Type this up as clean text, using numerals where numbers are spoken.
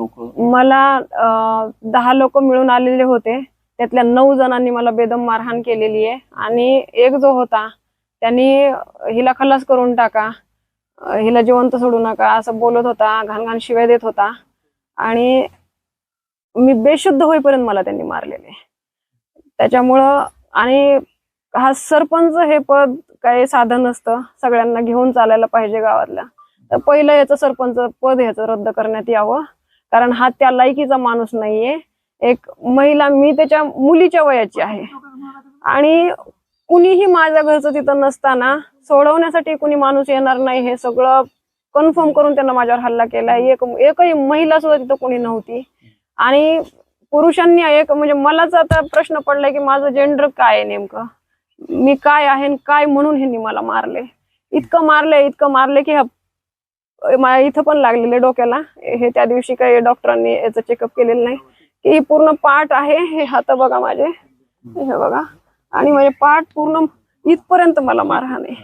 लोक? मला 10 लोक मिळून आलेले होते, त्यातल्या 9 जणांनी मला बेदम मारहाण केलेली आहे। आणि एक जो होता त्यांनी हिला खलास करून टाका, हिला जिवंत सोडू नका असं बोलत होता, घाण शिव्या देत होता आणि मी बेशुद्ध होईपर्यंत मला त्यांनी मारलेले। त्याच्यामुळं आणि हा सरपंच हे पद काही साधन नसतं, सगळ्यांना घेऊन चालायला पाहिजे गावातल्या। तर पहिलं याचं सरपंच पद ह्याचं रद्द करण्यात यावं, कारण हा त्या लायकीचा माणूस नाहीये। एक महिला, मी त्याच्या मुलीच्या वयाची आहे आणि कुणीही माझ्या घरचं तिथं नसताना सोडवण्यासाठी कुणी माणूस येणार नाही हे सगळं कन्फर्म करून त्यांना माझ्यावर हल्ला केलाय। एकही महिला सुद्धा तिथं कोणी नव्हती आणि पुरुषांनी म्हणजे मलाच आता प्रश्न पडलाय की माझं जेंडर काय आहे, नेमकं मी काय आहे काय म्हणून ह्यांनी मला मारले। इतकं मारले की इथं पण लागलेले डोक्याला। हे त्या दिवशी काही डॉक्टरांनी याचं चेकअप केलेलं नाही की ही पूर्ण पाठ आहे, हे हात बघा माझे, हे बघा, आणि माझे पाठ पूर्ण इथपर्यंत मला मारहाण आहे।